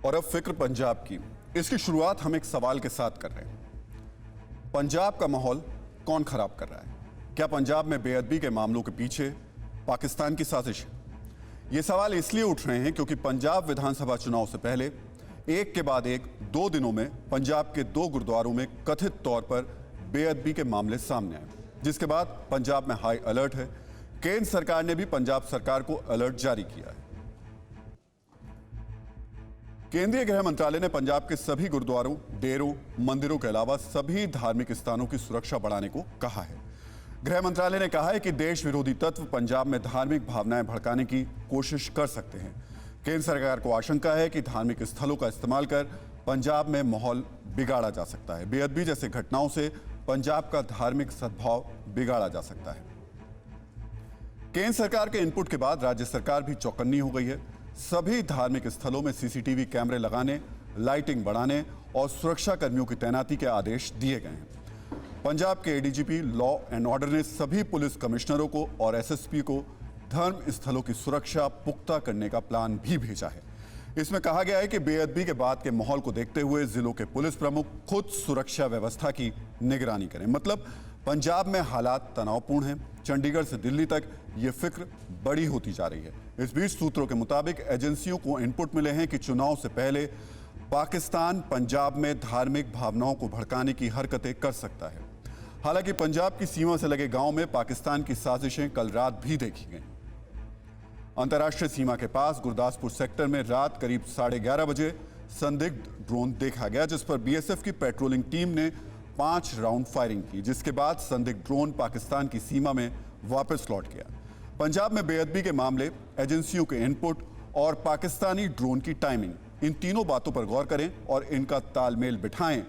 और अब फिक्र पंजाब की। इसकी शुरुआत हम एक सवाल के साथ कर रहे हैं। पंजाब का माहौल कौन खराब कर रहा है? क्या पंजाब में बेअदबी के मामलों के पीछे पाकिस्तान की साजिश है? ये सवाल इसलिए उठ रहे हैं क्योंकि पंजाब विधानसभा चुनाव से पहले एक के बाद एक 2 दिनों में पंजाब के 2 गुरुद्वारों में कथित तौर पर बेअदबी के मामले सामने आए, जिसके बाद पंजाब में हाई अलर्ट है। केंद्र सरकार ने भी पंजाब सरकार को अलर्ट जारी किया है। केंद्रीय गृह मंत्रालय ने पंजाब के सभी गुरुद्वारों, डेरों, मंदिरों के अलावा सभी धार्मिक स्थानों की सुरक्षा बढ़ाने को कहा है। गृह मंत्रालय ने कहा है कि देश विरोधी तत्व पंजाब में धार्मिक भावनाएं भड़काने की कोशिश कर सकते हैं। केंद्र सरकार को आशंका है कि धार्मिक स्थलों का इस्तेमाल कर पंजाब में माहौल बिगाड़ा जा सकता है। बेअदबी जैसे घटनाओं से पंजाब का धार्मिक सद्भाव बिगाड़ा जा सकता है। केंद्र सरकार के इनपुट के बाद राज्य सरकार भी चौकन्नी हो गई है। सभी धार्मिक स्थलों में सीसीटीवी कैमरे लगाने, लाइटिंग बढ़ाने और सुरक्षा कर्मियों की तैनाती के आदेश दिए गए हैं। पंजाब के एडीजीपी लॉ एंड ऑर्डर ने सभी पुलिस कमिश्नरों को और एसएसपी को धर्म स्थलों की सुरक्षा पुख्ता करने का प्लान भी भेजा है। इसमें कहा गया है कि बेअदबी के बाद के माहौल को देखते हुए जिलों के पुलिस प्रमुख खुद सुरक्षा व्यवस्था की निगरानी करें। मतलब पंजाब में हालात तनावपूर्ण हैं। चंडीगढ़ से दिल्ली तक ये फिक्र बड़ी होती जा रही है। इस बीच सूत्रों के मुताबिक एजेंसियों को इनपुट मिले हैं कि चुनाव से पहले पाकिस्तान पंजाब में धार्मिक भावनाओं को भड़काने की हरकतें कर सकता है। हालांकि पंजाब की सीमा से लगे गांव में पाकिस्तान की साजिशें कल रात भी देखी गईं। अंतर्राष्ट्रीय सीमा के पास गुरदासपुर सेक्टर में रात करीब 11:30 बजे संदिग्ध ड्रोन देखा गया, जिस पर बीएसएफ की पेट्रोलिंग टीम ने 5 राउंड फायरिंग की, जिसके बाद संदिग्ध ड्रोन पाकिस्तान की सीमा में वापस लौट गया। पंजाब में बेअदबी के मामले, एजेंसियों के इनपुट और पाकिस्तानी ड्रोन की टाइमिंग, इन तीनों बातों पर गौर करें और इनका तालमेल बिठाएं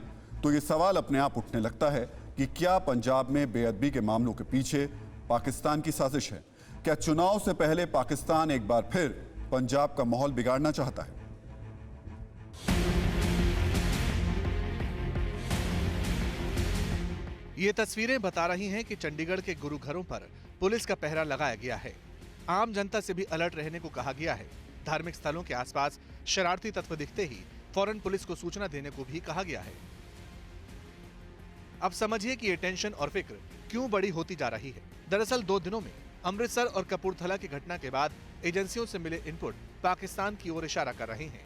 तो ये सवाल अपने आप उठने लगता है कि क्या पंजाब में बेअदबी के मामलों के पीछे पाकिस्तान की साजिश है? क्या चुनाव से पहले पाकिस्तान एक बार फिर पंजाब का माहौल बिगाड़ना चाहता है? ये तस्वीरें बता रही हैं कि चंडीगढ़ के गुरुघरों पर पुलिस का पहरा लगाया गया है। आम जनता से भी अलर्ट रहने को कहा गया है। धार्मिक स्थलों के आसपास शरारती तत्व दिखते ही फौरन पुलिस को सूचना देने को भी कहा गया है। अब समझिए कि ये टेंशन और फिक्र क्यों बड़ी होती जा रही है। दरअसल 2 दिनों में अमृतसर और कपूरथला की घटना के बाद एजेंसियों से मिले इनपुट पाकिस्तान की ओर इशारा कर रहे हैं।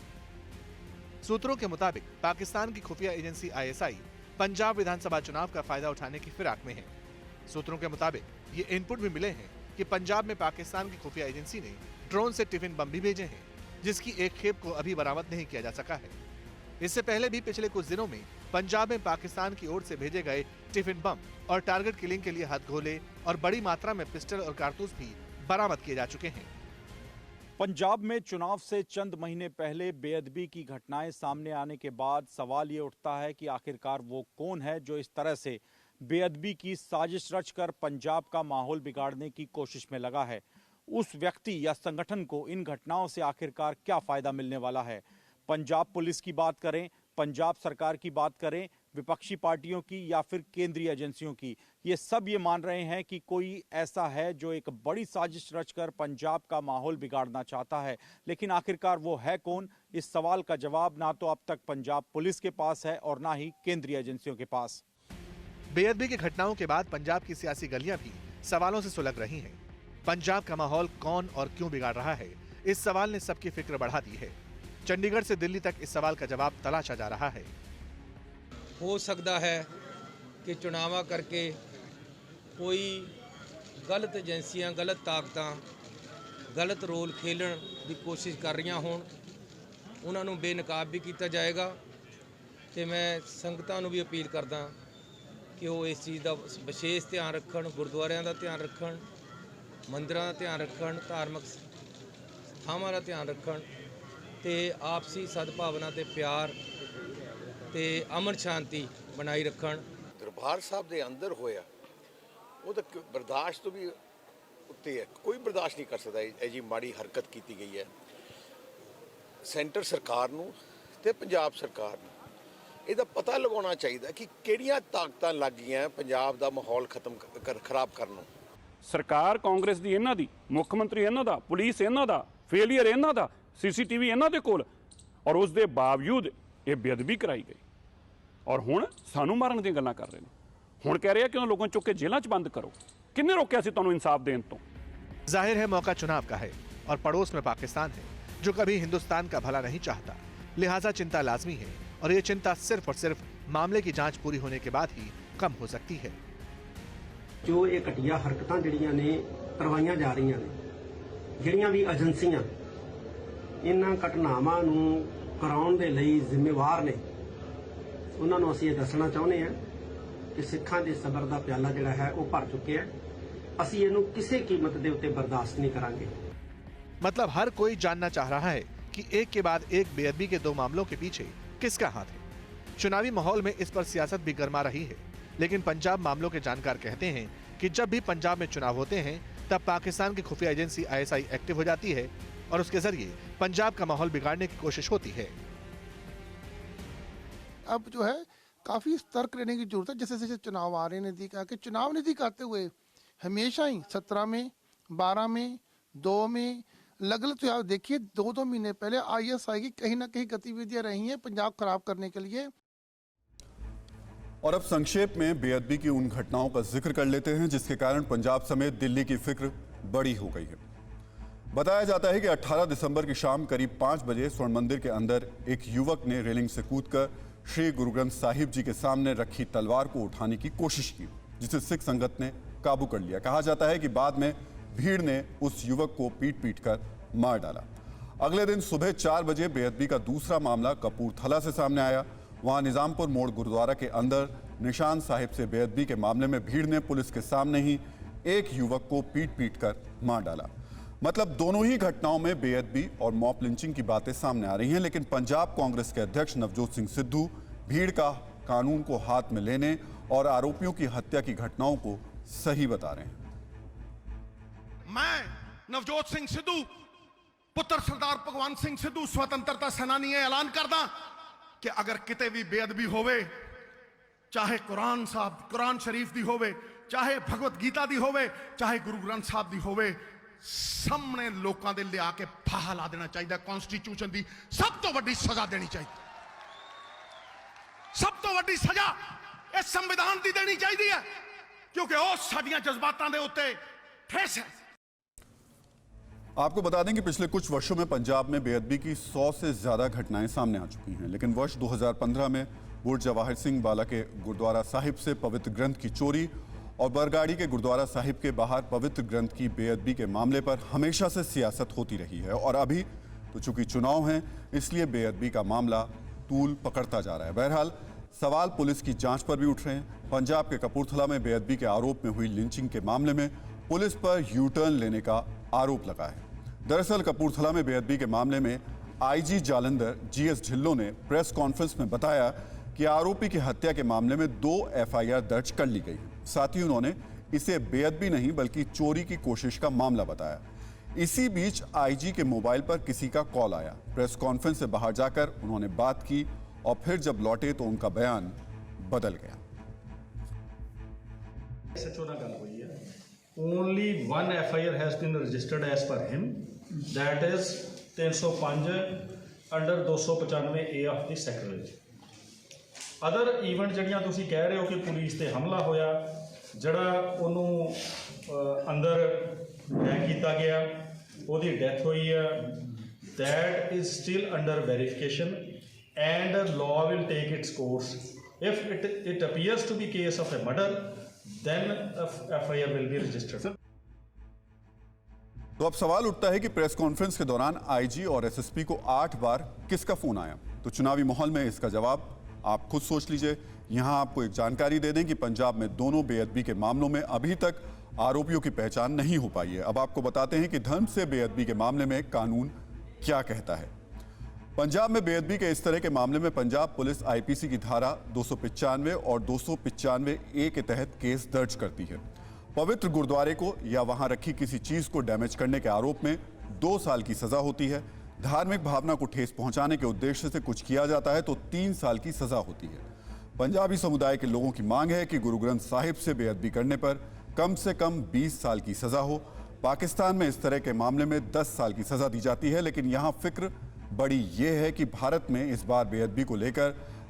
सूत्रों के मुताबिक पाकिस्तान की खुफिया एजेंसी आईएसआई पंजाब विधानसभा चुनाव का फायदा उठाने की फिराक में है। सूत्रों के मुताबिक ये इनपुट भी मिले हैं कि पंजाब में पाकिस्तान की खुफिया एजेंसी ने ड्रोन से टिफिन बम भी भेजे हैं, जिसकी एक खेप को अभी बरामद नहीं किया जा सका है। इससे पहले भी पिछले कुछ दिनों में पंजाब में पाकिस्तान की ओर से भेजे गए टिफिन बम और टारगेट किलिंग के लिए हथगोले और बड़ी मात्रा में पिस्टल और कारतूस भी बरामद किए जा चुके हैं। पंजाब में चुनाव से चंद महीने पहले बेअदबी की घटनाएं सामने आने के बाद सवाल ये उठता है कि आखिरकार वो कौन है जो इस तरह से बेअदबी की साजिश रचकर पंजाब का माहौल बिगाड़ने की कोशिश में लगा है। उस व्यक्ति या संगठन को इन घटनाओं से आखिरकार क्या फायदा मिलने वाला है? पंजाब पुलिस की बात करें, पंजाब सरकार की बात करें, विपक्षी पार्टियों की या फिर केंद्रीय एजेंसियों की, ये सब ये मान रहे हैं कि कोई ऐसा है जो एक बड़ी साजिश रचकर पंजाब का माहौल बिगाड़ना चाहता है। लेकिन आखिरकार वो है कौन? इस सवाल का जवाब ना तो अब तक पंजाब पुलिस के पास है और ना ही केंद्रीय एजेंसियों के पास। बेअदबी की घटनाओं के बाद पंजाब की सियासी गलियां भी सवालों से सुलग रही हैं। पंजाब का माहौल कौन और क्यों बिगाड़ रहा है, इस सवाल ने सबकी फिक्र बढ़ा दी है। चंडीगढ़ से दिल्ली तक इस सवाल का जवाब तलाशा जा रहा है। हो सकता है कि चुनाव करके कोई गलत एजेंसियां, गलत ताकतां गलत रोल खेलन की कोशिश कर रही होण, उन्होंने बेनकाब भी किया जाएगा। तो मैं संगतां नूं भी अपील करदा कि वो इस चीज़ का विशेष ध्यान रखण, गुरुद्वारियां का ध्यान रखण, मंदिरां का ध्यान रखण, धार्मिक थावां का ध्यान रखण ते आपसी सद्भावना ते प्यार ते अमन शांति बनाई रखण। दरबार साहब के अंदर होया वो तो बर्दाश्त तो भी उत्ते है, कोई बर्दाश्त नहीं कर सकता ये जी माड़ी हरकत की गई है। सेंटर सरकार नूं ते पंजाब सरकार नूं ਇਹਦਾ पता लगाना चाहिए कि ਕਿਹੜੀਆਂ ਤਾਕਤਾਂ ਲੱਗ ਗਈਆਂ पंजाब का माहौल खराब ਕਰਨ ਨੂੰ। सरकार कांग्रेस ਦੀ ਇਹਨਾਂ ਦੀ, ਮੁੱਖ ਮੰਤਰੀ ਇਹਨਾਂ ਦਾ, ਪੁਲਿਸ ਇਹਨਾਂ ਦਾ, ਫੇਲੀਅਰ ਇਹਨਾਂ ਦਾ, सीसीटीवी ਇਹਨਾਂ ਦੇ ਕੋਲ ਔਰ ਉਸ ਦੇ ਬਾਵਜੂਦ ਇਹ ਬੇਅਦਬੀ ਕਰਾਈ ਗਈ ਔਰ ਹੁਣ ਸਾਨੂੰ ਮਾਰਨ ਦੀਆਂ ਗੱਲਾਂ ਕਰ ਰਹੇ ਨੇ। ਹੁਣ ਕਹਿ ਰਹੇ ਆ ਕਿ ਉਹਨਾਂ ਲੋਕਾਂ ਨੂੰ ਚੁੱਕ ਕੇ ਜੇਲ੍ਹਾਂ 'ਚ ਬੰਦ ਕਰੋ। ਕਿੰਨੇ ਰੋਕਿਆ ਸੀ ਤੁਹਾਨੂੰ ਇਨਸਾਫ ਦੇਣ ਤੋਂ? जाहिर है मौका चुनाव का है और पड़ोस में पाकिस्तान है जो कभी हिंदुस्तान का भला नहीं चाहता, लिहाजा चिंता लाजमी है और ये चिंता सिर्फ और सिर्फ मामले की जांच पूरी होने के बाद ही कम हो सकती है। ਜੋ ਇਹ ਘਟੀਆ ਹਰਕਤਾਂ ਜਿਹੜੀਆਂ ਨੇ ਕਰਵਾਈਆਂ ਜਾ ਰਹੀਆਂ ਨੇ, ਜਿਹੜੀਆਂ ਵੀ ਏਜੰਸੀਆਂ ਇਹਨਾਂ ਘਟਨਾਵਾਂ ਨੂੰ ਕਰਾਉਣ ਦੇ ਲਈ ਜ਼ਿੰਮੇਵਾਰ ਨੇ, ਉਹਨਾਂ ਨੂੰ ਅਸੀਂ ਇਹ ਦੱਸਣਾ ਚਾਹੁੰਦੇ ਹਾਂ ਕਿ ਸਿੱਖਾਂ ਦੇ ਸਬਰ ਦਾ ਪਿਆਲਾ ਜਿਹੜਾ ਹੈ ਉਹ ਭਰ ਚੁੱਕਿਆ ਹੈ। ਅਸੀਂ ਇਹਨੂੰ ਕਿਸੇ ਕੀਮਤ ਦੇ ਉੱਤੇ ਬਰਦਾਸ਼ਤ ਨਹੀਂ ਕਰਾਂਗੇ। मतलब हर कोई जानना चाह रहा है कि एक के बाद एक बेअदबी के दो मामलों के पीछे किसका हाथ है। चुनावी माहौल में इस पर सियासत भी गर्मा रही है, लेकिन पंजाब मामलों के जानकार कहते हैं कि जब भी पंजाब में चुनाव होते हैं तब पाकिस्तान की खुफिया एजेंसी ISI एक्टिव हो जाती है और उसके जरिए पंजाब का माहौल बिगाड़ने की कोशिश होती है। अब जो है काफ़ी सतर्क रहने की जरूरत है। जैसे जैसे चुनाव आ रहे हैं, नज़दीक आके चुनाव नज़दीक आते हुए हमेशा ही 17 में, 12 में, 2 में लगल तो आप देखिए 2-2 महीने पहले ISI की कहीं ना कहीं गतिविधियां रही हैं पंजाब खराब करने के लिए। और अब संक्षेप में बेअदबी की उन घटनाओं का जिक्र कर लेते हैं जिसके कारण पंजाब समेत दिल्ली की फिक्र बड़ी हो गई है। बताया जाता है कि 18 दिसंबर की शाम करीब 5 बजे स्वर्ण मंदिर के अंदर एक युवक ने रेलिंग से कूदकर श्री गुरु ग्रंथ साहिब जी के सामने रखी तलवार को उठाने की कोशिश की, जिसे सिख संगत ने काबू कर लिया। कहा जाता है कि बाद में भीड़ ने उस युवक को पीट पीट कर मार डाला। अगले दिन सुबह 4 बजे बेअदबी का दूसरा मामला कपूरथला से सामने आया। वहां निजामपुर मोड़ गुरुद्वारा के अंदर निशान साहिब से बेअदबी के मामले में भीड़ ने पुलिस के सामने ही एक युवक को पीट पीट कर मार डाला। मतलब दोनों ही घटनाओं में बेअदबी और मॉब लिंचिंग की बातें सामने आ रही हैं, लेकिन पंजाब कांग्रेस के अध्यक्ष नवजोत सिंह सिद्धू भीड़ का कानून को हाथ में लेने और आरोपियों की हत्या की घटनाओं को सही बता रहे हैं। मैं नवजोत सिंह सिद्धू पुत्र सरदार भगवंत सिंह सिद्धू स्वतंत्रता सेनानी ऐलान करदा कि अगर किते भी बेअदबी होवे, चाहे कुरान शरीफ दी होवे, चाहे भगवत गीता दी होवे, चाहे गुरु ग्रंथ साहब दी होवे, सामने लोकां दे लिया के फाहा ला देना चाहिए। कॉन्स्टिट्यूशन दी सब तो वड्डी सजा देनी चाहिए। सब तो वड्डी सजा इस संविधान दी देनी चाहिए है, क्योंकि वो साडियां जज्बातां दे उत्ते ठेस है। आपको बता दें कि पिछले कुछ वर्षों में पंजाब में बेअदबी की 100 से ज्यादा घटनाएं सामने आ चुकी हैं, लेकिन वर्ष 2015 में बुर्ज जवाहिर सिंह वाला के गुरुद्वारा साहिब से पवित्र ग्रंथ की चोरी और बरगाड़ी के गुरुद्वारा साहिब के बाहर पवित्र ग्रंथ की बेअदबी के मामले पर हमेशा से सियासत होती रही है। और अभी तो चूंकि चुनाव हैं, इसलिए बेअदबी का मामला तूल पकड़ता जा रहा है। बहरहाल सवाल पुलिस की जांच पर भी उठ रहे हैं। पंजाब के कपूरथला में बेअदबी के आरोप में हुई लिंचिंग के मामले में पुलिस पर यू टर्न लेने का आरोप लगा है। दरअसल कपूरथला में बेअदबी के मामले में IG जालंधर GS ढिल्लों ने प्रेस कॉन्फ्रेंस में बताया कि आरोपी की हत्या के मामले में 2 FIR दर्ज कर ली गई है। साथ ही उन्होंने इसे बेअदबी नहीं बल्कि चोरी की कोशिश का मामला बताया। इसी बीच IG के मोबाइल पर किसी का कॉल आया। प्रेस कॉन्फ्रेंस से बाहर जाकर उन्होंने बात की और फिर जब लौटे तो उनका बयान बदल गया। Only one FIR has been registered as per him, that is 305 under 295A of the Sacrilege. Other event ਜਿਹੜੀਆਂ ਤੁਸੀਂ ਕਹਿ ਰਹੇ ਹੋ ਕਿ ਪੁਲਿਸ ਤੇ ਹਮਲਾ ਹੋਇਆ, ਜਿਹੜਾ ਉਹਨੂੰ ਅੰਦਰ ਅਟੈਕ ਕੀਤਾ ਗਿਆ, ਉਹਦੀ ਡੈਥ ਹੋਈ ਹੈ, that is still under verification and law will take its course. If it appears to be case of a murder, then FIR will be registered. तो अब सवाल उठता है कि प्रेस कॉन्फ्रेंस के दौरान IG और SSP को 8 बार किसका फोन आया? तो चुनावी माहौल में इसका जवाब आप खुद सोच लीजिए। यहां आपको एक जानकारी दे दें कि पंजाब में दोनों बेअदबी के मामलों में अभी तक आरोपियों की पहचान नहीं हो पाई है। अब आपको बताते हैं कि धर्म से बेअदबी के मामले में कानून क्या कहता है। पंजाब में बेअदबी के इस तरह के मामले में पंजाब पुलिस IPC की धारा 295 और 295A के तहत केस दर्ज करती है। पवित्र गुरुद्वारे को या वहां रखी किसी चीज को डैमेज करने के आरोप में 2 साल की सजा होती है। धार्मिक भावना को ठेस पहुंचाने के उद्देश्य से कुछ किया जाता है तो 3 साल की सजा होती है। पंजाबी समुदाय के लोगों की मांग है कि गुरु ग्रंथ साहिब से बेअदबी करने पर कम से कम 20 साल की सजा हो। पाकिस्तान में इस तरह के मामले में 10 साल की सजा दी जाती है, लेकिन यहाँ फिक्र बड़ी ये है कि भारत में इस बार बेअदबी को लेकर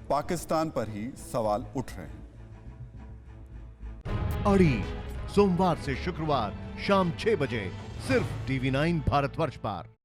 पाकिस्तान पर ही सवाल उठ रहे हैं। अड़ी सोमवार से शुक्रवार शाम 6 बजे सिर्फ TV9 भारतवर्ष पर।